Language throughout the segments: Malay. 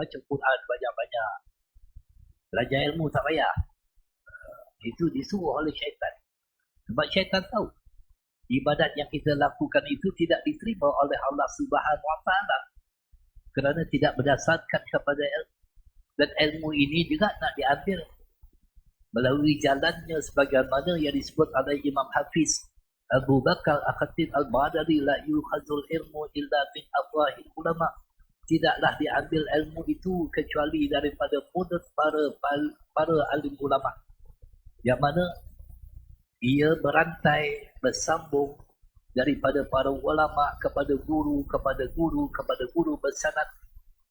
baca Quran banyak-banyak. Belajar ilmu tak payah. Itu disuruh oleh syaitan. Sebab syaitan tahu ibadat yang kita lakukan itu tidak diterima oleh Allah Subhanahu Wa Taala kerana tidak berdasarkan kepada ilmu. Dan ilmu ini juga nak diambil melalui jalannya sebagaimana yang disebut oleh Imam Hafiz Abu Bakar Al-Khatib Al-Badari, la yukhazul ilmu illa min afwahil ulama. Tidaklah diambil ilmu itu kecuali daripada mulut para alim ulama, yang mana ia berantai, bersambung daripada para ulama kepada guru, kepada guru, kepada guru bersanad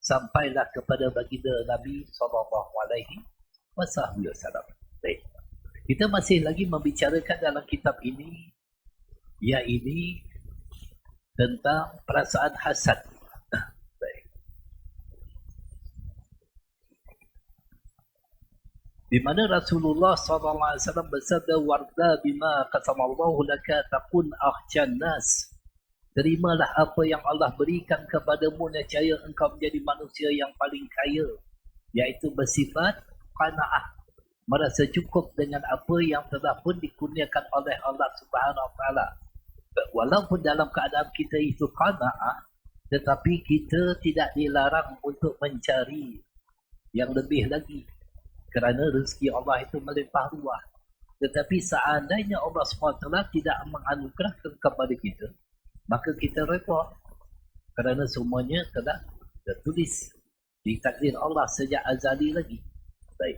sampailah kepada baginda Nabi SAW. Baik. Kita masih lagi membicarakan dalam kitab ini, iaitu tentang perasaan hasad. Baik. Di mana Rasulullah SAW bersabda, warda bima qasamallahu laka takun akhjan nas. Terimalah apa yang Allah berikan kepadamu, nescaya engkau menjadi manusia yang paling kaya, iaitu bersifat qanaah, merasa cukup dengan apa yang telah pun dikurniakan oleh Allah Subhanahu Wa Taala. Walaupun dalam keadaan kita itu qanaah, tetapi kita tidak dilarang untuk mencari yang lebih lagi, kerana rezeki Allah itu melimpah ruah. Tetapi seandainya Allah SWT tidak menganugerahkan kepada kita, maka kita repot, kerana semuanya telah tertulis di takdir Allah sejak azali lagi. Baik.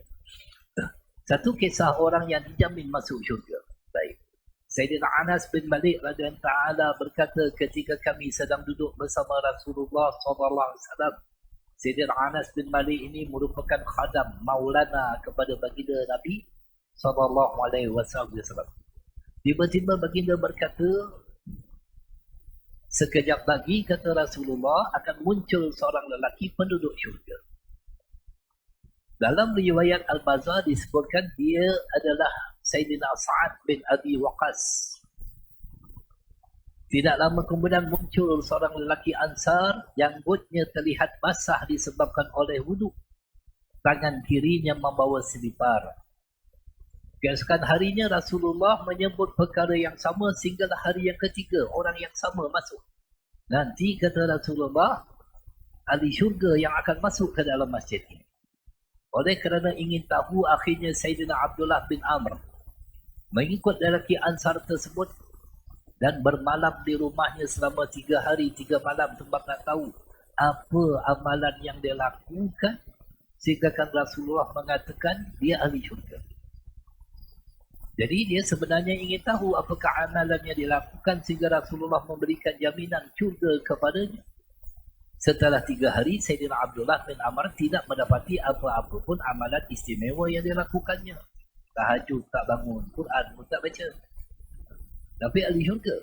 Satu kisah orang yang dijamin masuk syurga. Baik. Sayyidina Anas bin Malik radhiyallahu ta'ala berkata, ketika kami sedang duduk bersama Rasulullah SAW, Sayyidina Anas bin Malik ini merupakan khadam maulana kepada baginda Nabi SAW. Tiba-tiba baginda berkata, sekejap lagi, kata Rasulullah, akan muncul seorang lelaki penduduk syurga. Dalam riwayat Al-Bazar disebutkan dia adalah Sayyidina Sa'ad bin Abi Waqqas. Tidak lama kemudian muncul seorang lelaki Ansar, janggutnya terlihat basah disebabkan oleh wuduk. Tangan kirinya membawa selipar. Keesokan harinya Rasulullah menyebut perkara yang sama sehinggalah hari yang ketiga orang yang sama masuk. Nanti kata Rasulullah, ahli syurga yang akan masuk ke dalam masjid ini. Oleh kerana ingin tahu, akhirnya Sayyidina Abdullah bin Amr mengikut lelaki Ansar tersebut dan bermalam di rumahnya selama 3 hari 3 malam sebab nak tahu apa amalan yang dia lakukan, sehingga Rasulullah mengatakan dia ahli syurga. Jadi dia sebenarnya ingin tahu apakah amalan yang dilakukan sehingga Rasulullah memberikan jaminan syurga kepadanya. Setelah 3 hari, Sayyidina Abdullah bin Amr tidak mendapati apa-apa pun amalan istimewa yang dilakukannya. Tahajud tak bangun, Quran pun tak baca. Tapi ahli syurga.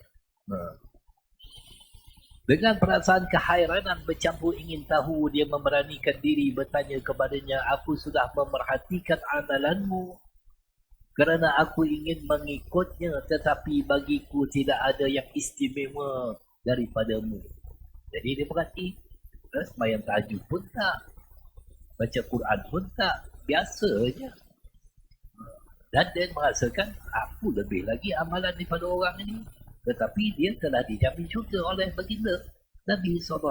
Dengan perasaan kehairanan bercampur ingin tahu, dia memberanikan diri bertanya kepadanya, aku sudah memerhatikan amalanmu kerana aku ingin mengikutnya, tetapi bagiku tidak ada yang istimewa daripadamu. Jadi dia berkata, sembahyang tahajud pun tak, baca Quran pun tak, biasa je. Dan dia merasakan aku lebih lagi amalan daripada orang ini. Tetapi dia telah dijamin syurga oleh baginda Nabi SAW.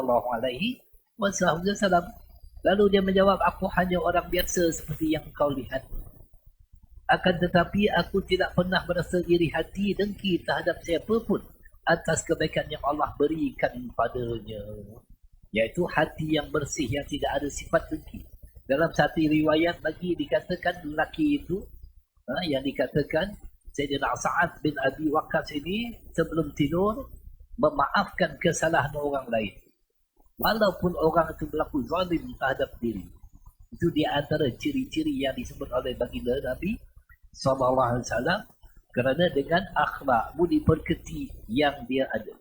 Lalu dia menjawab, aku hanya orang biasa seperti yang kau lihat. Akan tetapi aku tidak pernah merasa iri hati dengki terhadap siapa pun atas kebaikan yang Allah berikan padanya, iaitu hati yang bersih yang tidak ada sifat dengki. Dalam satu riwayat lagi dikatakan lelaki itu yang dikatakan Sayyidina Sa'ad bin Abi Waqqas ini sebelum tidur memaafkan kesalahan orang lain walaupun orang itu berlaku zalim terhadap diri. Itu di antara ciri-ciri yang disebut oleh baginda Nabi SAW, kerana dengan akhlak budi pekerti yang dia ada.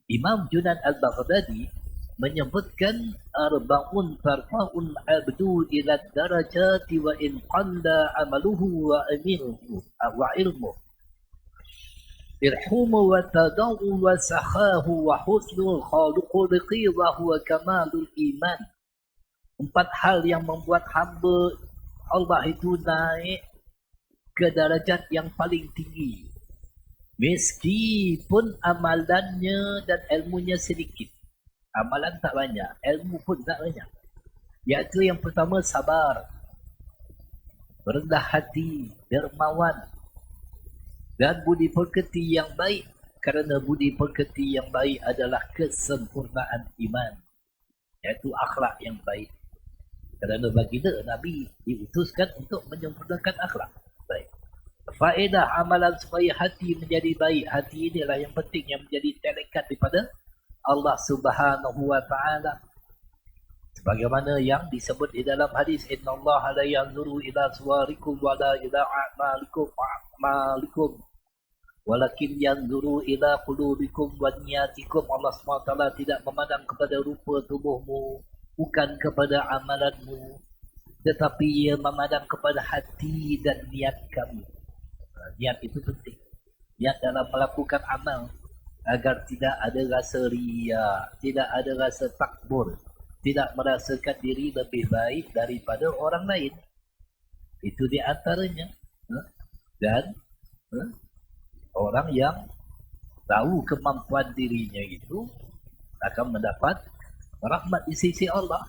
Imam Junaid Al-Baghdadi menyebutkan arba'un tarfa'un abdu ila darajati wa in qalla amaluhu wa ilmuhu irhumu wa tada'u wa sakhahu wa husnul khuluqi wa huwa kamalul iman 4 hal yang membuat hamba Allah itu naik ke darajat yang paling tinggi. Meskipun amalannya dan ilmunya sedikit. Amalan tak banyak, ilmu pun tak banyak. Iaitu yang pertama, sabar, rendah hati, dermawan, dan budi pekerti yang baik. Kerana budi pekerti yang baik adalah kesempurnaan iman, iaitu akhlak yang baik. Kerana baginda Nabi diutuskan untuk menyempurnakan akhlak baik. Faedah amalan supaya hati menjadi baik. Hati inilah yang penting, yang menjadi telekat daripada Allah Subhanahu wa taala. Sebagaimana yang disebut di dalam hadis, innallaha la yanzuru ila suwarikum wa la ila a'malikum walakin yanzuru ila qulubikum wa niyatikum. Allah SWT tidak memandang kepada rupa tubuhmu, bukan kepada amalanmu, tetapi ia memandang kepada hati dan niat kamu. Niat itu penting. Niat dalam melakukan amal agar tidak ada rasa riya, tidak ada rasa takbur, tidak merasakan diri lebih baik daripada orang lain. Itu di antaranya. Dan orang yang tahu kemampuan dirinya itu akan mendapat rahmat di sisi Allah.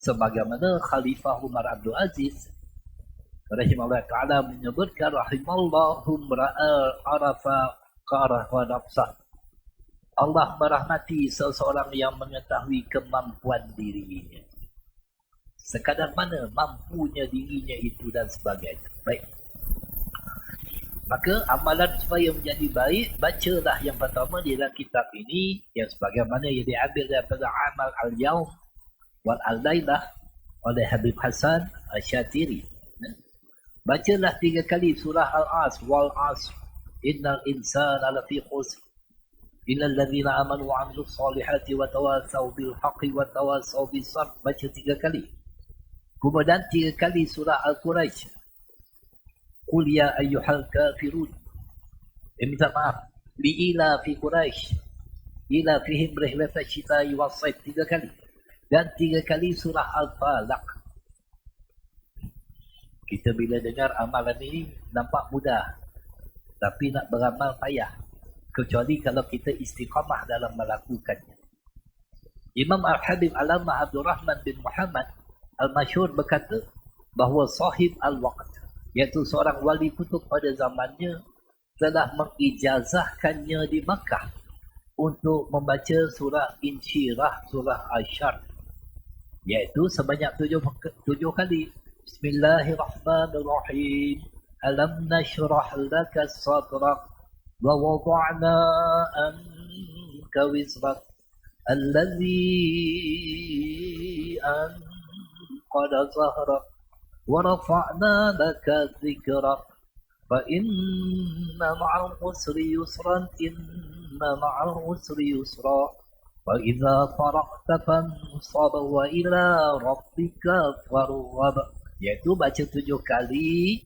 Sebagaimana Khalifah Umar Abdul Aziz rahimahullah ta'ala menyebutkan, rahimallahu mra'al arafa qarafa nafsah. Allah merahmati seseorang yang mengetahui kemampuan dirinya, sekadar mana mampunya dirinya itu dan sebagainya. Baik. Maka amalan supaya menjadi baik, bacalah yang pertama di dalam kitab ini, yang sebagaimana yang diambil daripada Amal Al-Yawm wal Al-Lailah oleh Habib Hasan Al-Syatiri. Bacalah 3 kali surah Al-Asr, wal Asr, innal insana lafi khusr, illal ladzina amanu wa 'amilus solihati wa tawasaw bil haqqi wa tawasaw bis sabr. Baca 3 kali. Kemudian 3 kali surah Al-Quraisy, qul ya ayyuhal kafirun. Minta maaf, liila fi Quraisy, ila fihim rihlata syita'i was-sayf, 3 kali. Dan 3 kali surah Al-Falaq. Kita bila dengar amalan ini nampak mudah, tapi nak beramal payah, kecuali kalau kita istiqamah dalam melakukannya. Imam Al-Habib Alamah Abdul Rahman bin Muhammad Al-Masyhur berkata bahawa sahib al-waqt, iaitu seorang wali kutub pada zamannya, telah mengijazahkannya di Makkah untuk membaca surah Insyirah, surah Asyar, iaitu sebanyak 7 kali. Bismillahirrahmanirrahim. Alam nashrah laka sadrak wa wada'na anka wizrak alladhi anqada zahrak wa rafa'na laka dhikrak fa inna ma'al usri yusran inna ma'al usri yusra fa idza faraqta fansab wa ila rabbika farghab. Iaitu baca 7 kali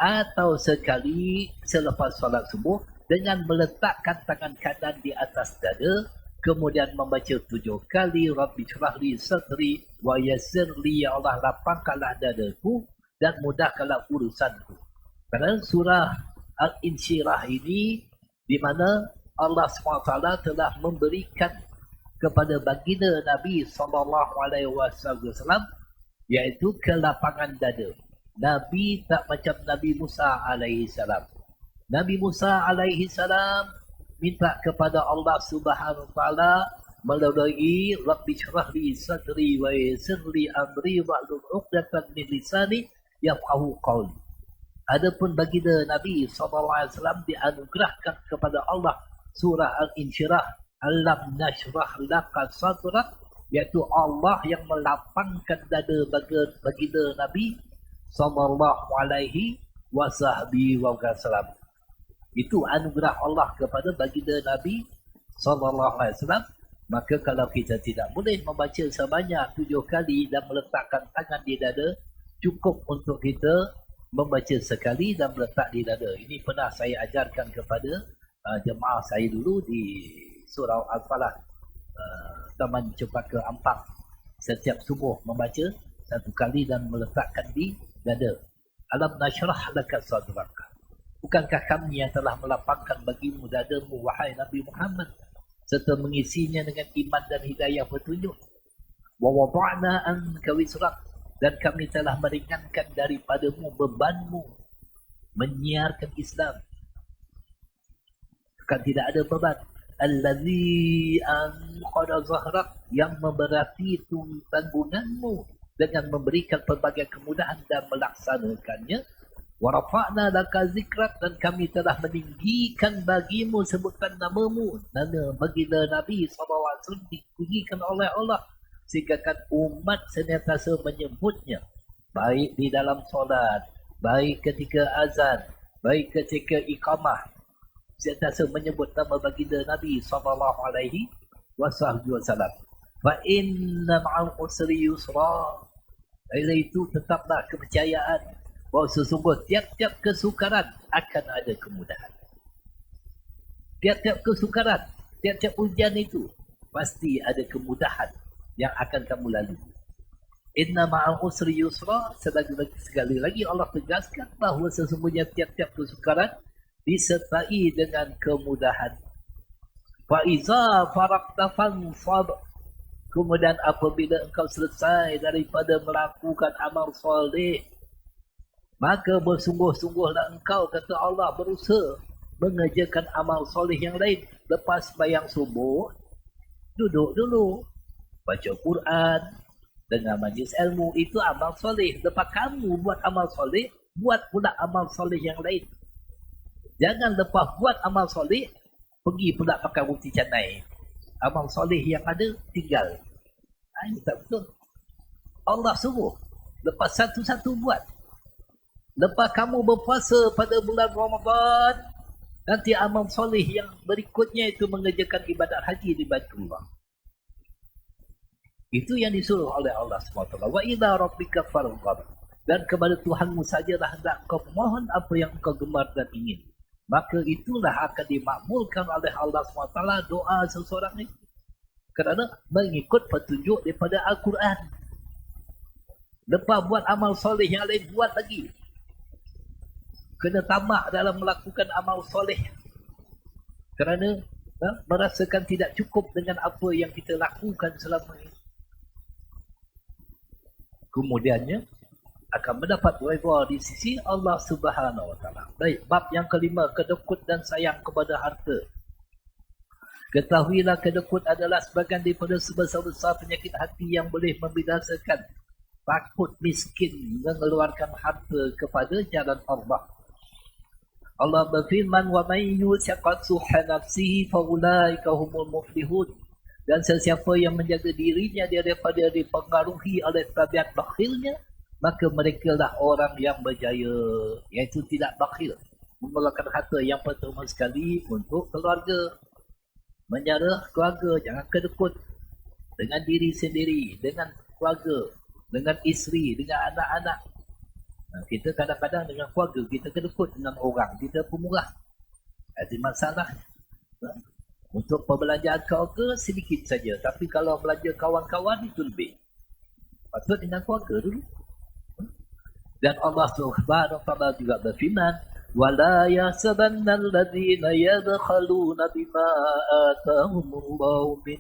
atau sekali selepas solat subuh dengan meletakkan tangan kanan di atas dada, kemudian membaca 7 kali Rabbi shrah li sadri wa yassir li, ya Allah lapangkanlah dadaku dan mudahkanlah urusanku. Kerana surah Al-Insyirah ini di mana Allah SWT telah memberikan kepada baginda Nabi SAW, iaitu kelapangan dada. Nabi tak macam Nabi Musa alaihissalam. Nabi Musa alaihissalam minta kepada Allah Subhanahu wa taala melalui Rabbi shrah li sadri wa yassir li amri wahlul 'uqdatam min lisani yafqahu qawli. Adapun baginda Nabi SAW dianugerahkan kepada Allah surah Al-Insyirah, alam nashrah laka sadrak, iaitu Allah yang melapangkan dada baginda Nabi sallallahu alaihi wasallam. Itu anugerah Allah kepada baginda Nabi sallallahu alaihi wasallam. Maka kalau kita tidak boleh membaca sebanyak 7 kali dan meletakkan tangan di dada, cukup untuk kita membaca sekali dan meletak di dada. Ini pernah saya ajarkan kepada jemaah saya dulu di surau Al-Falaq, Taman Cempaka Ampang. setiap subuh membaca satu kali dan meletakkan di dada. Alam nashrah laka sadraka. Bukankah kami yang telah melapangkan bagimu dadamu, wahai Nabi Muhammad, serta mengisinya dengan iman dan hidayah petunjuk. Wa wada'na anka wizrak, dan kami telah meringankan daripadamu bebanmu menyiarkan Islam. Kan tidak ada beban. Allazi anqadha zahrak, yang memberati tanggunganmu dengan memberikan pelbagai kemudahan dan melaksanakannya. Wa rafa'na laka zikrak, dan kami telah meninggikan bagimu sebutan namamu. Nama baginda Nabi SAW ditinggikan oleh Allah sehingga kan umat senantiasa menyebutnya, baik di dalam solat, baik ketika azan, baik ketika iqamah, senantiasa menyebut nama baginda Nabi SAW. Fa inna ma'al usri yusra. Dari itu tetaplah kepercayaan bahawa sesungguh tiap-tiap kesukaran akan ada kemudahan. Tiap-tiap kesukaran, tiap-tiap ujian itu pasti ada kemudahan yang akan kamu lalui. Inna ma'al usri yusra. Sekali lagi Allah tegaskan bahawa sesungguhnya tiap-tiap kesukaran disertai dengan kemudahan. Fa'iza farakta fansab. Kemudian apabila engkau selesai daripada melakukan amal soleh, maka bersungguh-sungguhlah engkau, kata Allah, berusaha mengerjakan amal soleh yang lain. Lepas bayang subuh, duduk dulu, baca Quran, dengar majlis ilmu, itu amal soleh. Lepas kamu buat amal soleh, buat pula amal soleh yang lain. Jangan lepas buat amal soleh, pergi pula pakai roti canai. Amal soleh yang ada, tinggal. Ini tak betul. Allah suruh, lepas satu-satu buat. Lepas kamu berpuasa pada bulan Ramadan, nanti amal soleh yang berikutnya itu mengerjakan ibadat haji di Baitullah. Itu yang disuruh oleh Allah SWT. Wa ila rabbika farghab. Dan kepada Tuhanmu sajalah hendak kau mohon apa yang kau gemar dan ingin. Maka itulah akan dimakbulkan oleh Allah SWT doa seseorang itu. Kerana mengikut petunjuk daripada Al-Quran. Lepas buat amal soleh yang lain, buat lagi. Kena tamak dalam melakukan amal soleh. Kerana merasakan tidak cukup dengan apa yang kita lakukan selama ini. Kemudiannya akan mendapat redha di sisi Allah Subhanahu Wa Taala. Baik, bab yang kelima, kedekut dan sayang kepada harta. Ketahuilah kedekut adalah sebahagian daripada sebesar-besar penyakit hati yang boleh membinasakan. Takut miskin mengeluarkan harta kepada jalan Allah. Allah berfirman, wa may yushaqat suha nafsihi fa ulaika humul muflihun. Dan sesiapa yang menjaga dirinya daripada dipengaruhi oleh tabiat bakhilnya, maka mereka lah orang yang berjaya, iaitu tidak bakhil, mengeluarkan harta yang pertama sekali untuk keluarga. Menjara keluarga, jangan kedekut dengan diri sendiri, dengan keluarga, dengan isteri, dengan anak-anak. Kita kadang-kadang dengan keluarga, kita kedekut dengan orang, kita pemurah. Ada masalah. Untuk perbelanjaan keluarga sedikit saja. Tapi kalau belanja kawan-kawan itu lebih. Patut dengan keluarga dulu. Dan Allah Subhanahu Wa Taala juga berfirman, وَلَا يَحْسَبَنَّ الَّذِينَ يَبْخَلُونَ بِمَا آتَاهُمُ اللَّهُ مِنْ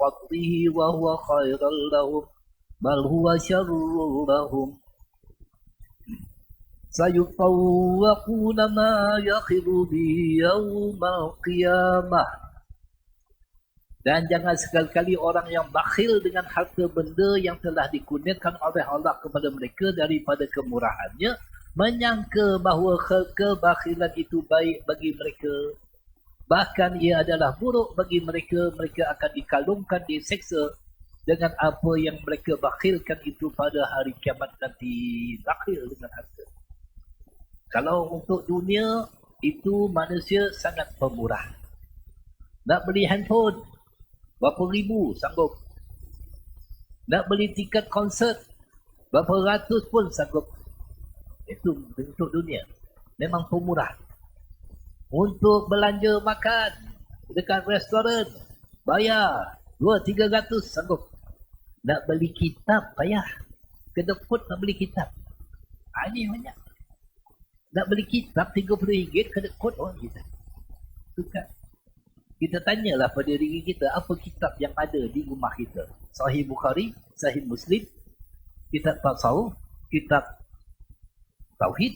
فَضْلِهِ وَهُوَ خَيْرًا لَهُمْ بَلْ هُوَ شَرٌّ لَهُمْ سَيُطَوَّقُونَ مَا يَخِذُ بِهِ يَوْمَ الْقِيَامَةِ. Dan jangan sekali-kali orang yang bakhil dengan harta benda yang telah dikurniakan oleh Allah kepada mereka daripada kemurahannya, menyangka bahawa kebakhilan itu baik bagi mereka. Bahkan ia adalah buruk bagi mereka. Mereka akan dikalungkan, diseksa dengan apa yang mereka bakhilkan itu pada hari kiamat nanti. Bakhil dengan harta. Kalau untuk dunia, itu manusia sangat pemurah. Nak beli handphone, berapa ribu sanggup. Nak beli tiket konsert, berapa ratus pun sanggup. Itu bentuk dunia. Memang pemurah. Untuk belanja makan dekat restoran, bayar 200-300 sanggup. Nak beli kitab payah. Kedekut nak beli kitab. Ini banyak. Nak beli kitab RM30 kedekut orang kita. Tukar. Kita tanyalah pada diri kita apa kitab yang ada di rumah kita. Sahih Bukhari, Sahih Muslim, kitab tasawuf, kitab tauhid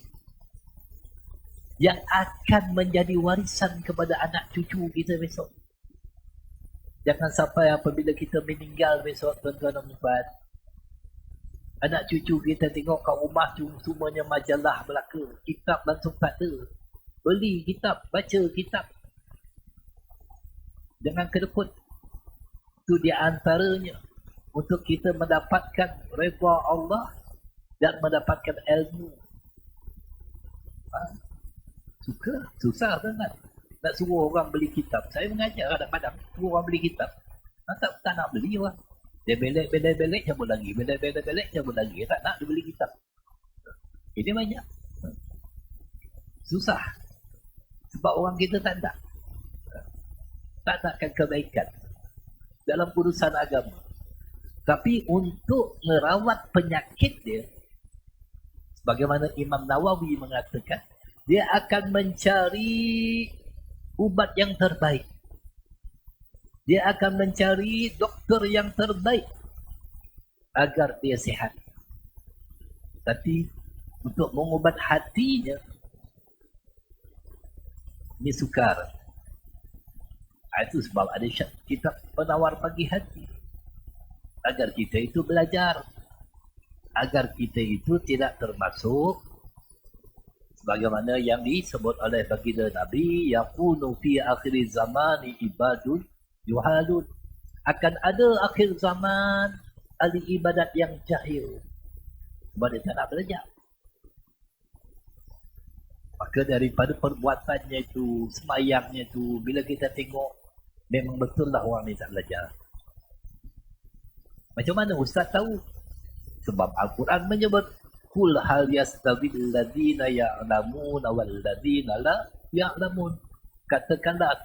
yang akan menjadi warisan kepada anak cucu kita besok. Jangan sampai apabila kita meninggal besok, tuan-tuan dan puan, anak cucu kita tengok kat rumah semuanya majalah belaka, kitab langsung tak ada. Beli kitab, baca kitab. Jangan kedekut. Itu di antaranya untuk kita mendapatkan redha Allah dan mendapatkan ilmu. Suka? Susah sangat. Nak suruh orang beli kitab. Saya mengajar ada padang, suruh orang beli kitab. Tak nak beli orang. Dia belek cabut lagi. Belek cabut lagi. Tak nak dia beli kitab. Ini banyak. Susah. Sebab orang kita tak nak. Tak nakkan kebaikan dalam urusan agama. Tapi untuk merawat penyakit dia, sebagaimana Imam Nawawi mengatakan, dia akan mencari ubat yang terbaik. Dia akan mencari doktor yang terbaik agar dia sihat. Tapi untuk mengubat hatinya, ini sukar. Itu sebab ada kitab penawar pagi hati. Agar kita itu belajar. Agar kita itu tidak termasuk sebagaimana yang disebut oleh baginda Nabi, yakunu fi akhir zaman ibadun yuhalun. Akan ada akhir zaman ahli ibadat yang jahil. Sebab dia tak nak belajar. Maka daripada perbuatannya itu, semayangnya itu, bila kita tengok, memang betul lah orang ni tak belajar. Macam mana Ustaz tahu? Sebab Al-Quran menyebut, Kul hal yastawil ladina ya'lamun wal ladina la ya'lamun. Katakanlah,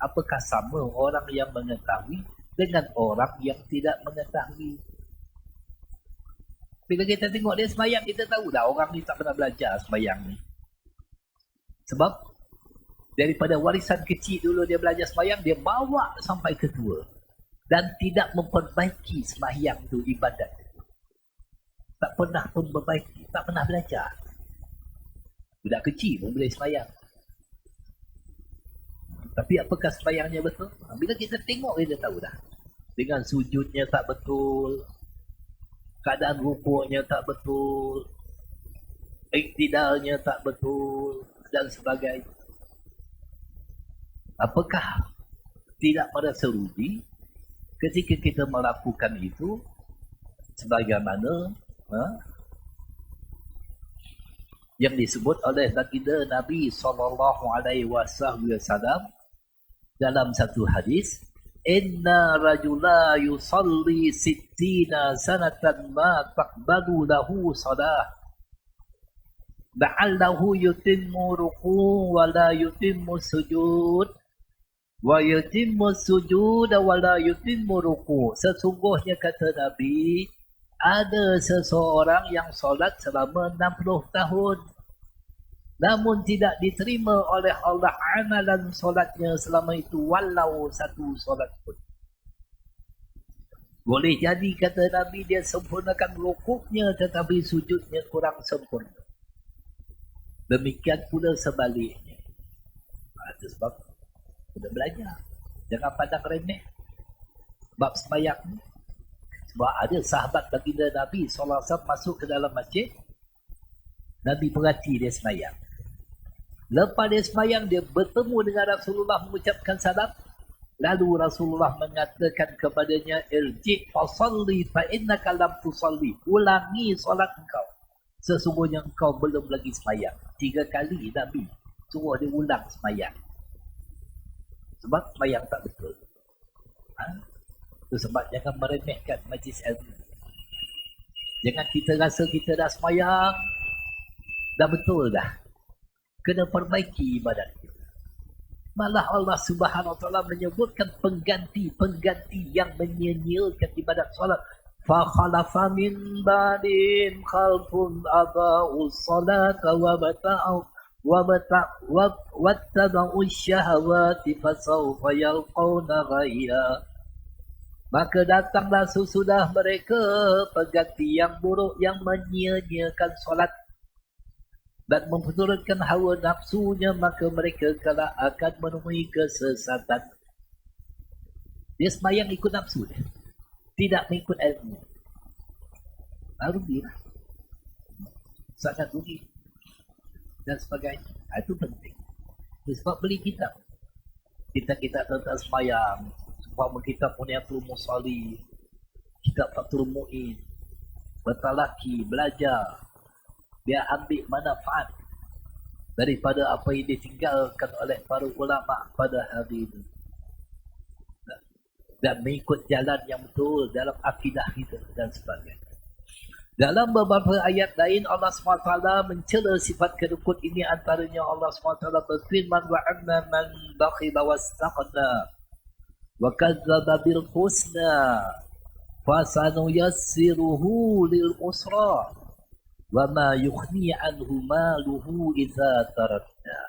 apakah sama orang yang mengetahui dengan orang yang tidak mengetahui? Bila kita tengok dia semayang, kita tahu dah orang ni tak pernah belajar semayang ni. Sebab daripada warisan kecil dulu dia belajar semayang, dia bawa sampai ke tua. Dan tidak memperbaiki semayang tu, ibadat. Tak pernah pun memperbaiki, tak pernah belajar. Budak kecil pun boleh semayang. Tapi apakah semayangnya betul? Bila kita tengok, kita tahu dah. Dengan sujudnya tak betul, keadaan rukuknya tak betul, iktidalnya tak betul, dan sebagainya. Apakah tidak merasa rugi ketika kita melakukan itu sebagaimana yang disebut oleh baginda Nabi SAW dalam satu hadis, inna rajula yusalli sittina sanatan ma taqbalu lahu salah ba'allahu yutimmu ruku' wa la yutimmu sujud wa yutimmu sujud wa la yutimmu ruku'. Sesungguhnya kata Nabi, ada seseorang yang solat selama 60 tahun namun tidak diterima oleh Allah amalan solatnya selama itu walau satu solat pun. Boleh jadi kata Nabi dia sempurnakan rukuknya tetapi sujudnya kurang sempurna. Demikian pula sebaliknya. Itu sebab kena belajar. Jangan pandang remeh bab sembahyang ni. Sebab ada sahabat baginda Nabi SAW masuk ke dalam masjid, Nabi perhati dia sembahyang. Lepas dia sembahyang, dia bertemu dengan Rasulullah mengucapkan salam. Lalu Rasulullah mengatakan kepadanya, irji' fasalli fa innaka lam tusalli. Ulangi solat engkau, sesungguhnya engkau belum lagi sembahyang. 3 kali Nabi suruh dia ulang sembahyang. Sebab sembahyang tak betul. Itu sebab jangan meremehkan majlis ilmu. Jangan kita rasa kita dah sembahyang, dah betul dah. Kena perbaiki ibadat kita. Malah Allah Subhanahu Wa Taala menyebutkan pengganti yang menyia-nyiakan ibadat solat. فخلف من بعدهم خلف أضاعوا الصلاة واتبعوا الشهوات فسوف يلقون غيا. Maka datanglah sesudah mereka pengganti yang buruk yang menyia-nyiakan solat dan memperturutkan hawa nafsunya, maka mereka kelak akan menemui kesesatan. Dia sembahyang ikut nafsu dia, tidak mengikut ilmu. Rugilah, sangat rugi dan sebagainya. Itu penting. Sebab beli kitab tentang sembahyang, umpama kita punya Fathul Musalli, kitab Fathul Mu'in, bertalaki, belajar, dia ambil manfaat daripada apa yang ditinggalkan oleh para ulama pada hari ini, dan mengikut jalan yang betul dalam akidah kita dan sebagainya. Dalam beberapa ayat lain Allah SWT mencela sifat kedukut ini, antaranya Allah SWT berfirman wa amma man bakhila wastaqna wa kadzdzaba bil husna fasanuyassiruhu lil usra wa ma yukhni anhu maluhu idza taradda.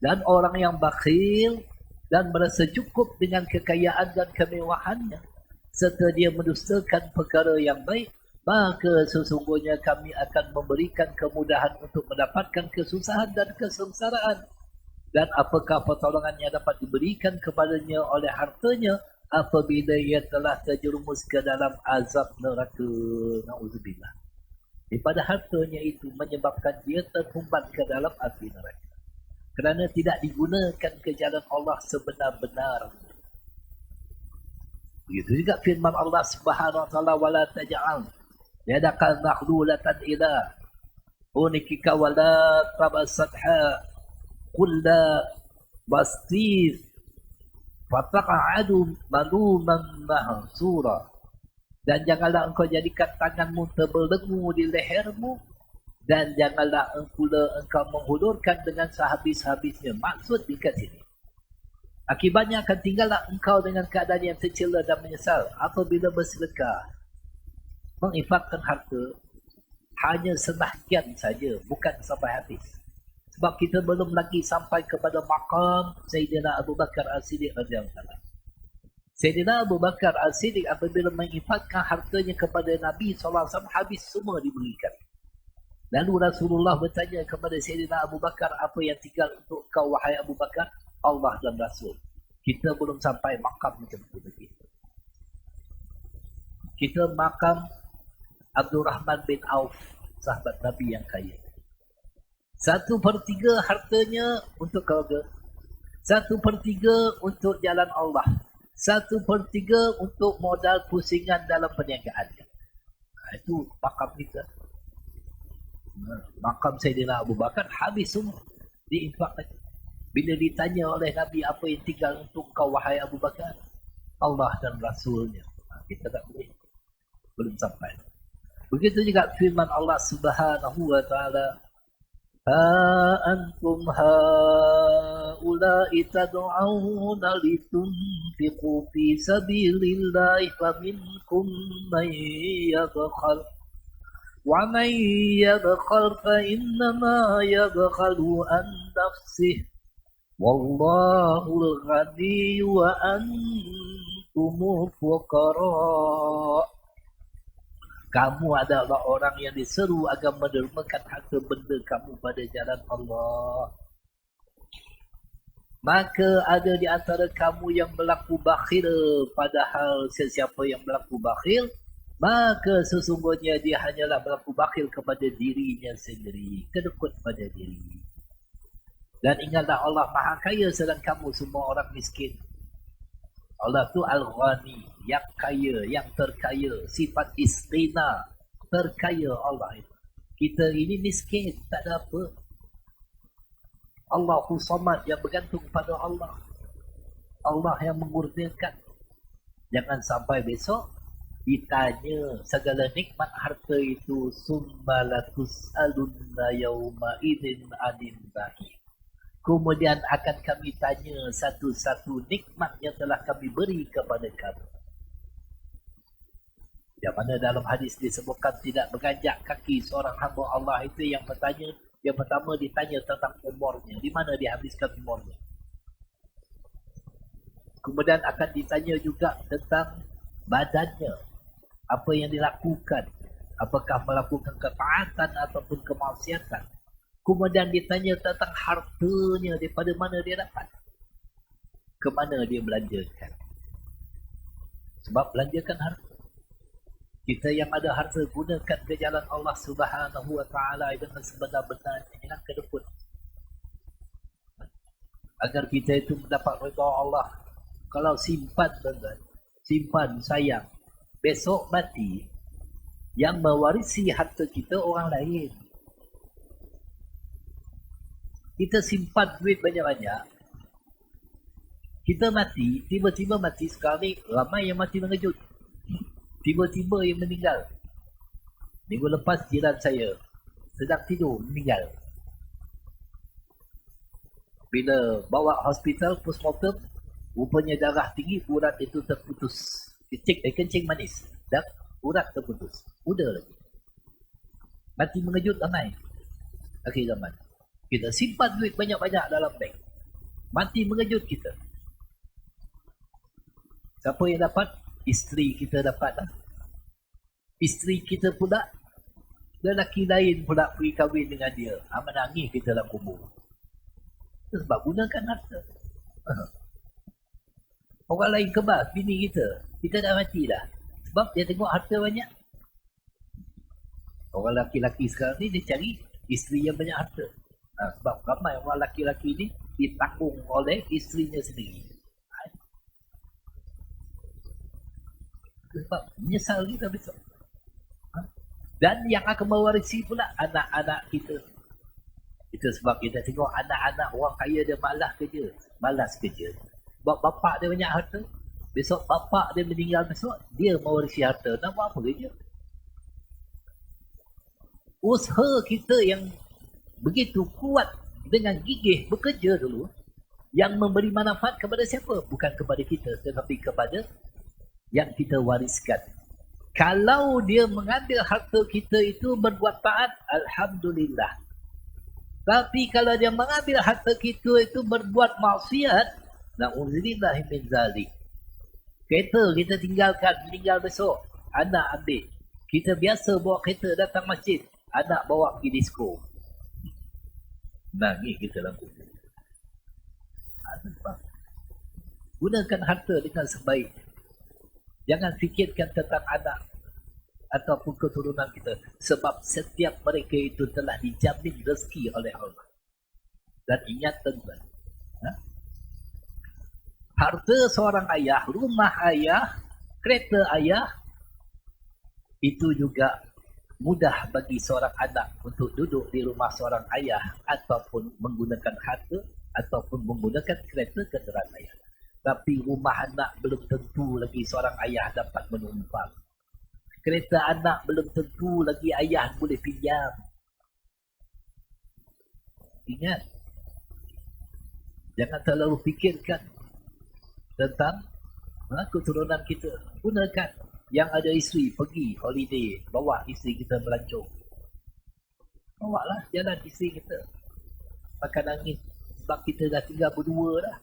Dan orang yang bakhil dan merasa cukup dengan kekayaan dan kemewahannya serta dia mendustakan perkara yang baik, maka sesungguhnya kami akan memberikan kemudahan untuk mendapatkan kesusahan dan kesengsaraan. Dan apakah pertolongan yang dapat diberikan kepadanya oleh hartanya apabila ia telah terjerumus ke dalam azab neraka. Na'udzubillah. Daripada hartanya itu menyebabkan dia tertumbat ke dalam api neraka, kerana tidak digunakan ke jalan Allah sebenar-benar. Begitu juga firman Allah Subhanahu wa taala, wala taj'al yadaka maghlulatan ila unikika wala tabassatha kulla bastif fataqa'adu maluman mahsura. Dan janganlah engkau jadikan tanganmu terbelenggu di lehermu, dan janganlah pula engkau menghulurkan dengan sehabis-habisnya. Maksud dekat sini, akibatnya akan tinggallah engkau dengan keadaan yang tercela dan menyesal apabila bersedekah, menginfakkan harta hanya sebahagian saja, bukan sampai habis. Sebab kita belum lagi sampai kepada maqam Sayyidina Abu Bakar As-Siddiq radhiyallahu anhu. Sayyidina Abu Bakar As-Siddiq apabila menginfakkan hartanya kepada Nabi SAW, habis semua diberikan. Lalu Rasulullah bertanya kepada Sayyidina Abu Bakar, apa yang tinggal untuk kau wahai Abu Bakar? Allah dan Rasul. Kita belum sampai maqam macam itu lagi. Kita maqam Abdurrahman bin Auf, sahabat Nabi yang kaya. 1/3 hartanya untuk keluarga, 1/3 untuk jalan Allah, 1/3 untuk modal pusingan dalam perniagaannya. Itu maqam kita. Maqam Sayyidina Abu Bakar habis semua diinfakkan. Bila ditanya oleh Nabi, apa yang tinggal untuk kau wahai Abu Bakar? Allah dan Rasulnya. Kita tak boleh, belum sampai. Begitu juga firman Allah Subhanahu wa taala, ha antum haula'i tad'una litunfiqu fi sabilillahi faminkum man yabkhal wa man yabkhal fa innama yabkhalu an nafsihi wallahul ghani wa antumul fuqara. Kamu adalah orang yang diseru agar mendermakan harta benda kamu pada jalan Allah. Maka ada di antara kamu yang berlaku bakhil, padahal sesiapa yang berlaku bakhil, maka sesungguhnya dia hanyalah berlaku bakhil kepada dirinya sendiri, kedekut pada diri. Dan ingatlah Allah Maha Kaya sedang kamu semua orang miskin. Allah tu Al-Ghani, yang kaya, yang terkaya. Sifat istighna, terkaya Allah itu. Kita ini miskin, tak ada apa. Allahu Samad, yang bergantung pada Allah. Allah yang mengurniakan. Jangan sampai besok ditanya segala nikmat harta itu, summa latus'alunna yawma idzin 'anil na'im. Kemudian akan kami tanya satu-satu nikmat yang telah kami beri kepada kamu. Yang mana dalam hadis disebutkan tidak beranjak kaki seorang hamba Allah itu yang bertanya, yang pertama ditanya tentang umurnya, di mana dia habiskan umurnya. Kemudian akan ditanya juga tentang badannya, apa yang dilakukan, apakah melakukan ketaatan ataupun kemaksiatan. Kemudian ditanya tentang hartanya, daripada mana dia dapat, ke mana dia belanjakan. Sebab belanjakan harta. Kita yang ada harta, gunakan ke jalan Allah Subhanahu Wa Taala dengan sebenar-benarnya, jangan kedeput. Agar kita itu mendapat redha Allah. Kalau simpan, simpan sayang, besok mati, yang mewarisi harta kita orang lain. Kita simpan duit banyak-banyak, kita mati, tiba-tiba mati. Sekarang ni ramai yang mati mengejut, tiba-tiba yang meninggal. Minggu lepas jiran saya sedang tidur, meninggal. Bila bawa hospital postmortem, rupanya darah tinggi, urat itu terputus. Kencing manis dan urat terputus. Udah lagi. Mati mengejut ramai akhir zaman. Kita simpan duit banyak-banyak dalam bank, mati mengejut kita. Siapa yang dapat? Isteri kita dapat lah. Isteri kita pula, lelaki lain pula pergi kahwin dengan dia. Menangis kita dalam kubur. Itu sebab gunakan harta. Orang lain kebas, bini kita, kita dah mati dah. Sebab dia tengok harta banyak. Orang laki-laki sekarang ni dia cari isteri yang banyak harta. Sebab ramai orang laki-laki ni ditanggung oleh isterinya sendiri. Sebab menyesal kita besok. Dan yang akan mewarisi pula anak-anak kita. Itu sebab kita tengok anak-anak orang kaya dia malas kerja. Sebab bapak dia banyak harta, besok bapak dia meninggal besok, dia mewarisi harta. Nak buat apa kerja? Usaha kita yang begitu kuat dengan gigih bekerja dulu, yang memberi manfaat kepada siapa? Bukan kepada kita, tetapi kepada yang kita wariskan. Kalau dia mengambil harta kita itu berbuat taat, alhamdulillah. Tapi kalau dia mengambil harta kita itu berbuat maksiat, na'udzubillah min zalik. Kereta kita tinggalkan, meninggal besok, anak ambil. Kita biasa bawa kereta datang masjid, anak bawa pergi disko. Nangis kita dalam kubur. Gunakan harta dengan sebaik. Jangan fikirkan tentang anak ataupun keturunan kita. Sebab setiap mereka itu telah dijamin rezeki oleh Allah. Dan ingat tuan-tuan, harta seorang ayah, rumah ayah, kereta ayah, itu juga mudah bagi seorang anak untuk duduk di rumah seorang ayah ataupun menggunakan harta ataupun menggunakan kereta kenderaan ayah. Tapi rumah anak belum tentu lagi seorang ayah dapat menumpang. Kereta anak belum tentu lagi ayah boleh pinjam. Ingat, jangan terlalu fikirkan tentang keturunan kita. Gunakan. Yang ada isteri, pergi holiday, bawa isteri kita melancong. Bawa lah jalan isteri kita. Makan angin. Sebab kita dah tinggal berdua dah.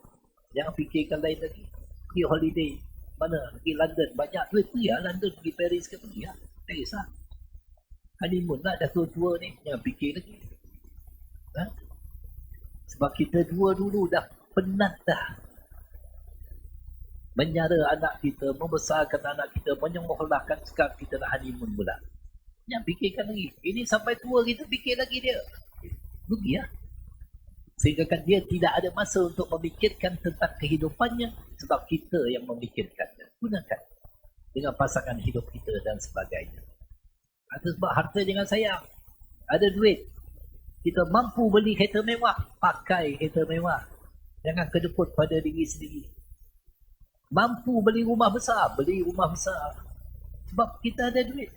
Jangan fikirkan lain lagi. Pergi holiday. Mana? Pergi London. Banyak duit, pergi lah London. Pergi Paris ke, pergi lah. Paris lah. Honeymoon lah, dah tua-tua ni. Jangan fikir lagi. Sebab kita dua dulu dah penat dah menyara anak kita, membesarkan anak kita, menyekolahkan. Sekarang kita nak honeymoon pula. Jangan fikirkan lagi. Ini sampai tua kita fikir lagi dia. Rugi lah. Sehingga kan dia tidak ada masa untuk memikirkan tentang kehidupannya, sebab kita yang memikirkannya. Gunakan dengan pasangan hidup kita dan sebagainya. Itu sebab harta jangan sayang. Ada duit, kita mampu beli kereta mewah, pakai kereta mewah. Jangan kedeput pada diri sendiri. Mampu beli rumah besar, beli rumah besar. Sebab kita ada duit.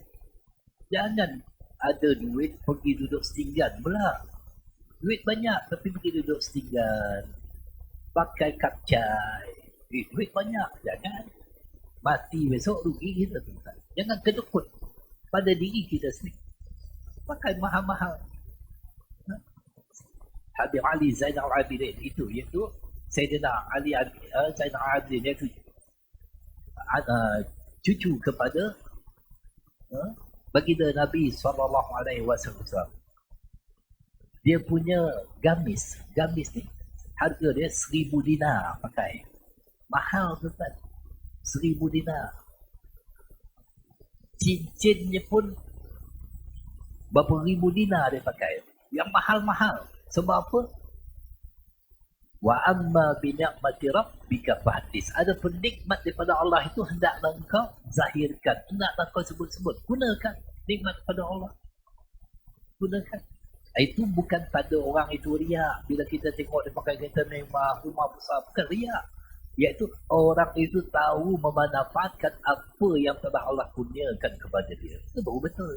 Jangan ada duit pergi duduk setinggan pula. Duit banyak tapi pergi duduk setinggan. Pakai kapcai. Duit banyak, jangan. Mati besok rugi kita tuan. Jangan kedekut pada diri kita sendiri. Pakai mahal-mahal. Habib Ali Zainal Abidin itu, iaitu Sayyidina Ali Zainal Abidin, iaitu cucu kepada baginda Nabi SAW. Dia punya gamis ni harga dia 1,000 dinar pakai. Mahal tuan, 1,000 dinar. Cincinnya pun berapa ribu dinar dia pakai. Yang mahal-mahal. Sebab apa? Wa amma bi ni'mati rabbika fahdis. Ada nikmat daripada Allah itu hendaklah engkau zahirkan, hendaklah engkau sebut-sebut. Gunakan nikmat daripada Allah. Gunakan. Itu bukan pada orang itu riak. Bila kita tengok dia pakai kereta mewah, rumah besar, bukan riak. Iaitu orang itu tahu memanfaatkan apa yang telah Allah kurniakan kepada dia. Itu baru betul.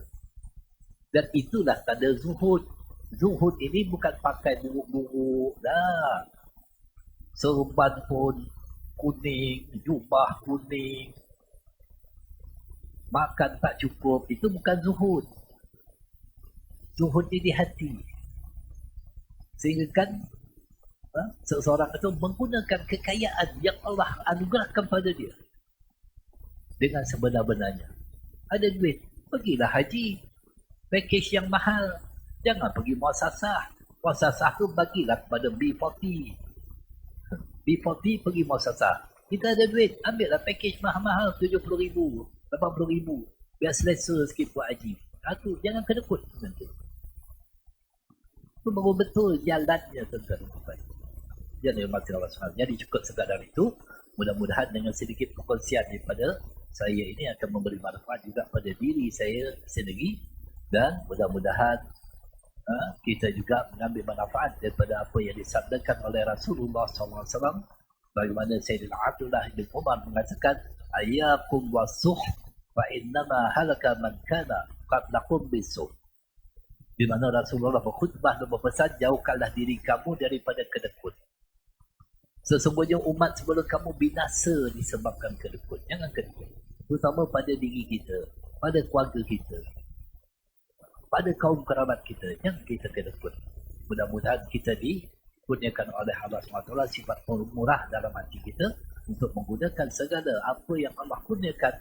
Dan itulah tanda zuhud. Zuhud ini bukan pakai buruk-buruk dah. Serban pun kuning, jubah kuning, makan tak cukup. Itu bukan zuhud. Zuhud ini di hati. Sehingga kan seseorang itu menggunakan kekayaan yang Allah anugerahkan pada dia dengan sebenar-benarnya. Ada duit, pergilah haji. Package yang mahal. Jangan pergi muasasah. Muasasah tu bagilah kepada B40. B40 pergi muasasah. Kita ada duit, ambillah package mahal-mahal 70,000, 80,000. Biar selesa sikit buat haji. Itu jangan kedekut nanti. Itu baru betul jalannya tuan-tuan. Jadi mati Allah SWT. Jadi cukup sekadar itu. Mudah-mudahan dengan sedikit perkongsian daripada saya ini akan memberi manfaat juga pada diri saya sendiri. Dan mudah-mudahan kita juga mengambil manfaat daripada apa yang disabdakan oleh Rasulullah SAW. Bagaimana Sayyidina Abdullah bin Umar mengatakan, Ayakum wasuh fa innama halaka man kana qablakum bisuh. Di mana Rasulullah berkhutbah dan berpesan, jauhkanlah diri kamu daripada kedekut. Sesungguhnya umat sebelum kamu binasa disebabkan kedekut. Jangan kedekut. Terutama pada diri kita, pada keluarga kita, pada kaum kerabat kita. Jangan kita kedekut. Mudah-mudahan kita dikurniakan oleh Allah SWT sifat murah dalam hati kita untuk menggunakan segala apa yang Allah kurniakan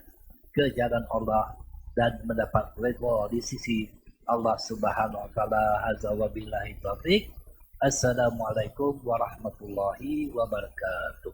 ke jalan Allah dan mendapat redha di sisi Allah Subhanahu wa taala. Hadza wa billahi taufiq. Assalamualaikum warahmatullahi wabarakatuh.